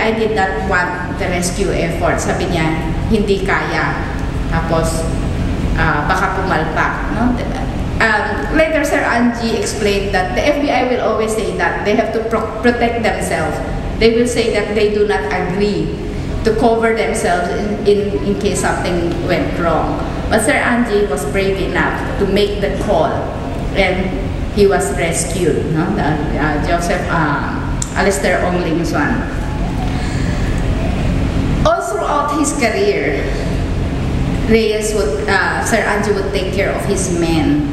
I did not want the rescue effort. Sabi niya, hindi kaya. Tapos, baka pumalpak. No? Later, Sir Angie explained that the FBI will always say that they have to protect themselves. They will say that they do not agree to cover themselves in case something went wrong. But Sir Angie was brave enough to make the call, and he was rescued. No? Joseph Alistair Ongling's one. All throughout his career, Sir Angie would take care of his men.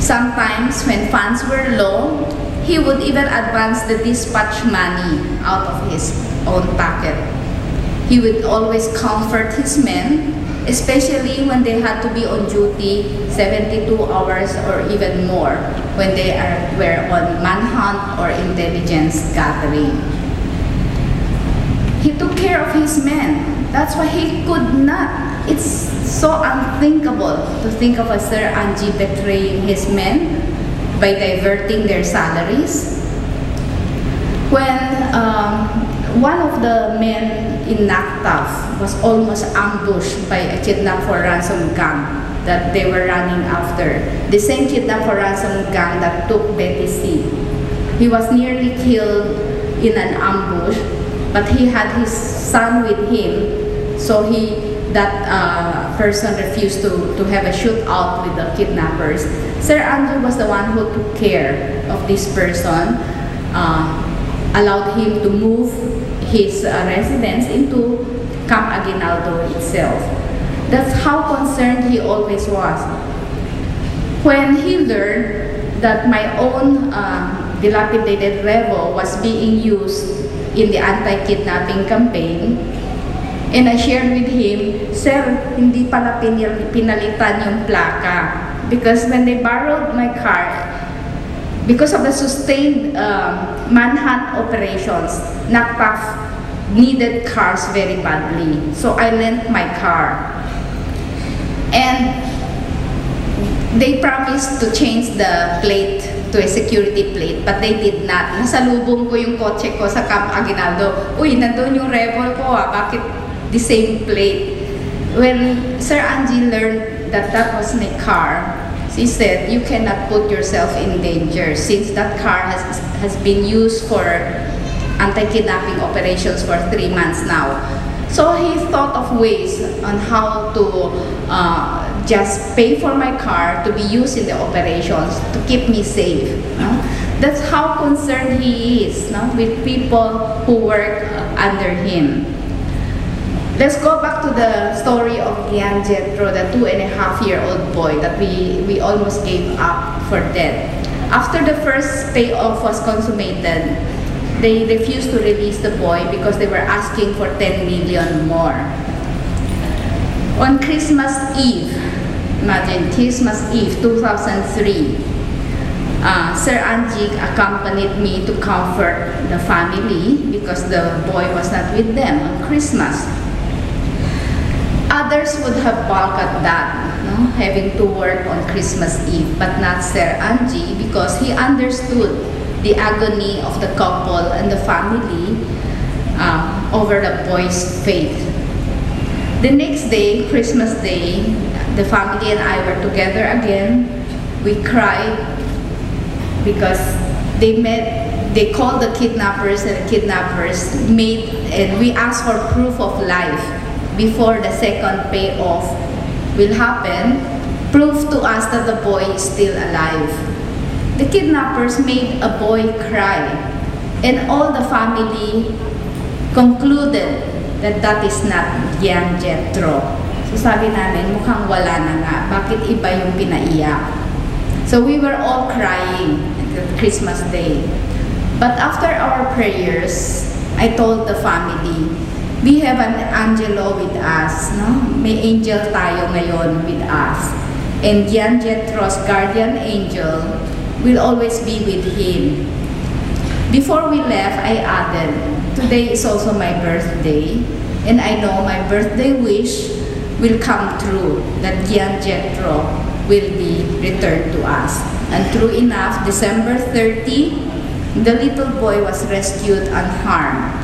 Sometimes, when funds were low, he would even advance the dispatch money out of his own pocket. He would always comfort his men, especially when they had to be on duty 72 hours or even more, when they were on manhunt or intelligence gathering. He took care of his men. That's why he could not. It's so unthinkable to think of a Sir Angie betraying his men by diverting their salaries. When one of the men in Naktaf was almost ambushed by a kidnap for ransom gang that they were running after, the same kidnap for ransom gang that took Betty C. He was nearly killed in an ambush, but he had his son with him, so that person refused to have a shootout with the kidnappers. Sir Andrew was the one who took care of this person, allowed him to move his residence into Camp Aguinaldo itself. That's how concerned he always was. When he learned that my own dilapidated Revo was being used in the anti-kidnapping campaign, and I shared with him, Sir, hindi pala pinalitan yung plaka. Because when they borrowed my car, because of the sustained manhunt operations, Naktaf needed cars very badly. So I lent my car. And they promised to change the plate to a security plate, but they did not. Nasalubong ko yung kotse ko sa Camp Aguinaldo. Uy, nandun yung Revo ko, bakit the same plate? When Sir Angie learned that that was my car, she said, you cannot put yourself in danger since that car has been used for anti-kidnapping operations for 3 months now. So he thought of ways on how to just pay for my car to be used in the operations to keep me safe. That's how concerned he is with people who work under him. Let's go back to the story of Gian Jethro, the 2.5-year-old boy that we almost gave up for dead. After the first payoff was consummated, they refused to release the boy because they were asking for 10 million more. On Christmas Eve, imagine, Christmas Eve 2003, Sir Angie accompanied me to comfort the family because the boy was not with them on Christmas. Others would have balked at that, having to work on Christmas Eve, but not Sir Angie because he understood the agony of the couple and the family over the boy's fate. The next day, Christmas Day, the family and I were together again. We cried because they called the kidnappers, and the kidnappers and we asked for proof of life before the second payoff will happen, prove to us that the boy is still alive. The kidnappers made a boy cry, and all the family concluded that that is not Gian Jethro. So sabi namin, mukhang wala na nga, bakit iba yung pinaiyak? So we were all crying at Christmas Day. But after our prayers, I told the family, we have an Angelo with us, May angel tayo ngayon with us. And Gian Jethro's guardian angel will always be with him. Before we left, I added, today is also my birthday, and I know my birthday wish will come true, that Gian Jethro will be returned to us. And true enough, December 30, the little boy was rescued unharmed.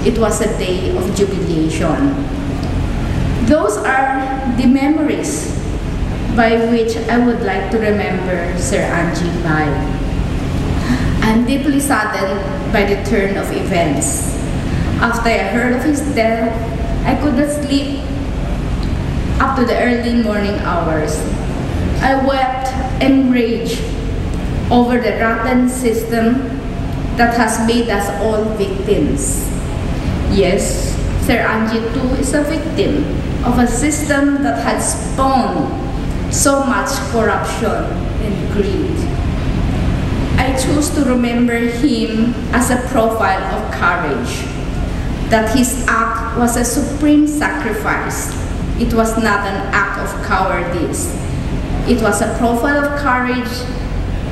It was a day of jubilation. Those are the memories by which I would like to remember Sir Angie by. I'm deeply saddened by the turn of events. After I heard of his death, I could not sleep up to the early morning hours. I wept and raged over the rotten system that has made us all victims. Yes, Sir Angie too is a victim of a system that had spawned so much corruption and greed. I choose to remember him as a profile of courage, that his act was a supreme sacrifice. It was not an act of cowardice. It was a profile of courage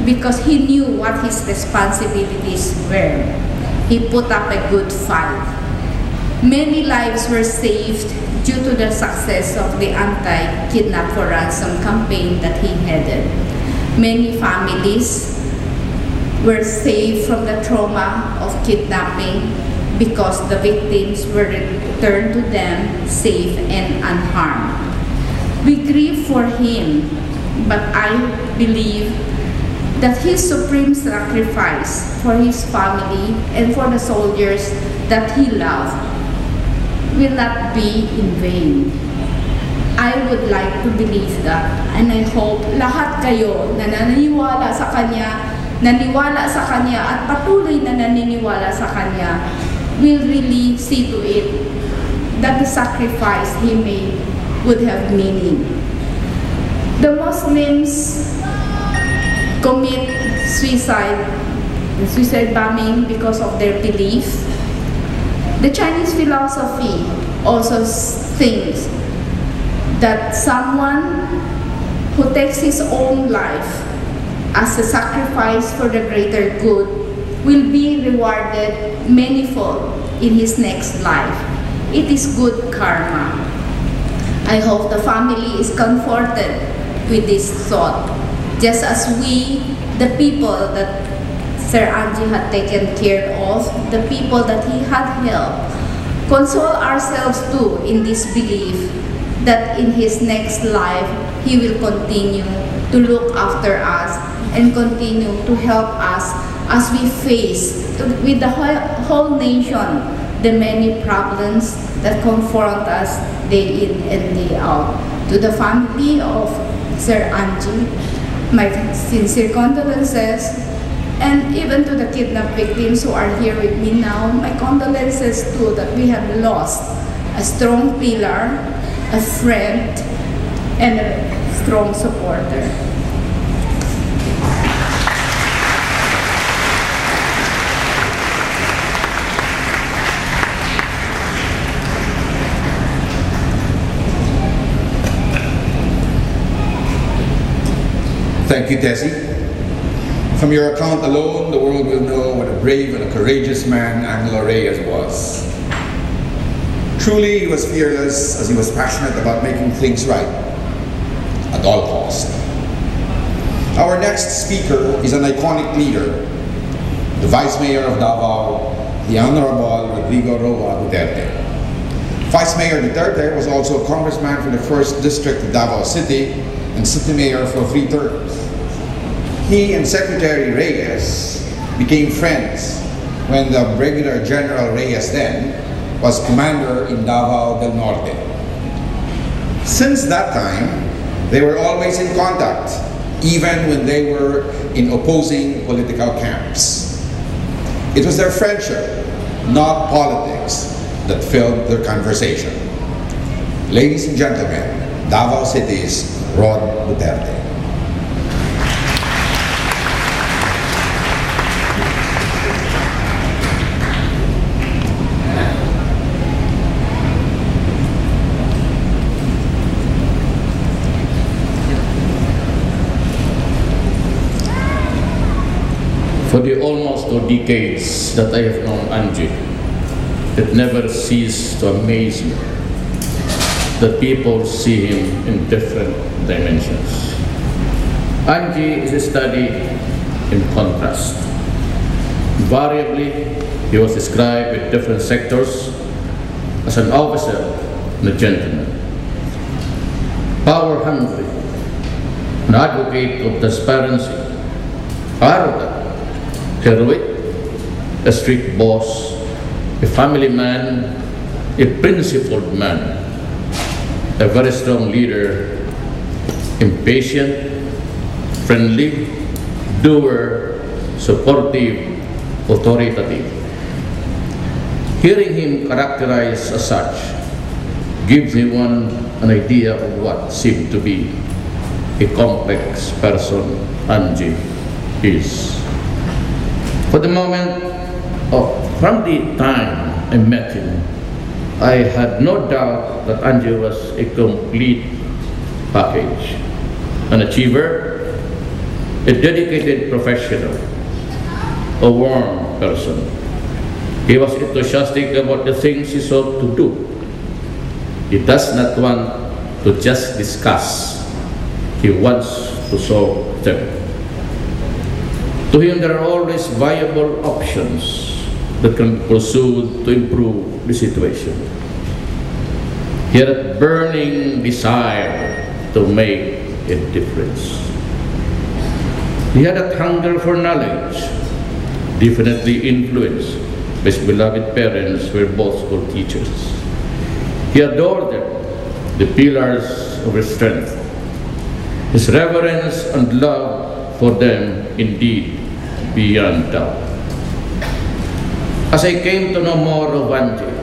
because he knew what his responsibilities were. He put up a good fight. Many lives were saved due to the success of the anti-kidnap for ransom campaign that he headed. Many families were saved from the trauma of kidnapping because the victims were returned to them safe and unharmed. We grieve for him, but I believe that his supreme sacrifice for his family and for the soldiers that he loved will not be in vain. I would like to believe that, and I hope lahat kayo na naniniwala sa Kanya, naniwala sa Kanya at patuloy na naniniwala sa Kanya will really see to it that the sacrifice he made would have meaning. The Muslims commit suicide bombing because of their belief. The Chinese philosophy also thinks that someone who takes his own life as a sacrifice for the greater good will be rewarded manifold in his next life. It is good karma. I hope the family is comforted with this thought, just as we, the people that Sir Angie had taken care of, the people that he had helped, console ourselves too in this belief that in his next life, he will continue to look after us and continue to help us as we face with the whole nation the many problems that confront us day in and day out. To the family of Sir Angie, my sincere condolences, and even to the kidnapped victims who are here with me now, my condolences too that we have lost a strong pillar, a friend, and a strong supporter. Thank you, Tessie. From your account alone, the world will know what a brave and a courageous man Angelo Reyes was. Truly, he was fearless as he was passionate about making things right at all costs. Our next speaker is an iconic leader, the Vice Mayor of Davao, the Honorable Rodrigo Roa Duterte. Vice Mayor Duterte was also a congressman for the 1st District of Davao City and city mayor for 3 terms. He and Secretary Reyes became friends when the Brigadier General Reyes then was commander in Davao del Norte. Since that time, they were always in contact, even when they were in opposing political camps. It was their friendship, not politics, that filled their conversation. Ladies and gentlemen, Davao City's Rod Duterte. For the almost 2 decades that I have known Angie, it never ceased to amaze me that people see him in different dimensions. Angie is a study in contrast. Invariably, He was described in different sectors as an officer and a gentleman. Power hungry, an advocate of transparency, arrogant, heroic, a strict boss, a family man, a principled man, a very strong leader, impatient, friendly, doer, supportive, authoritative. Hearing him characterized as such gives one an idea of what seemed to be a complex person Angie is. For the moment, from the time I met him, I had no doubt that Angie was a complete package, an achiever, a dedicated professional, a warm person. He was enthusiastic about the things he sought to do. He does not want to just discuss. He wants to solve them. To him, there are always viable options that can be pursued to improve the situation. He had a burning desire to make a difference. He had a hunger for knowledge, definitely influenced. His beloved parents were both school teachers. He adored them, the pillars of his strength. His reverence and love for them indeed beyond doubt. As I came to know more of Angie,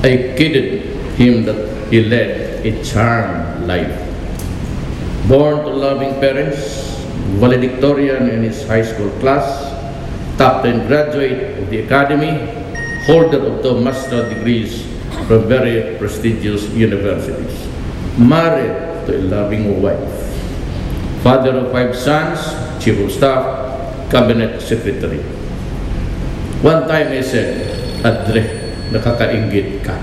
I kidded him that he led a charmed life. Born to loving parents, valedictorian in his high school class, top 10 graduate of the academy, holder of 2 master's degrees from very prestigious universities, married to a loving wife, father of 5 sons, chief of staff, cabinet secretary. One time I said, Adre, nakakaingit ka.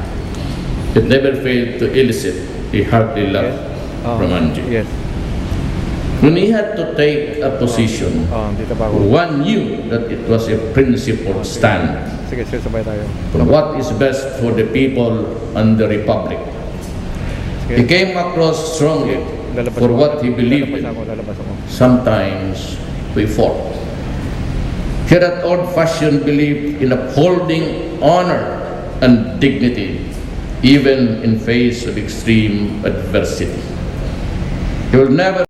It never failed to elicit a hearty laugh from Angie. Yes. When he had to take a position, one knew that it was a principled stand Sige, sabay tayo. for what is best for the people and the republic. He came across strongly for what he believed in. Lalabas ako. Sometimes we fought. He had that old-fashioned belief in upholding honor and dignity, even in face of extreme adversity. He will never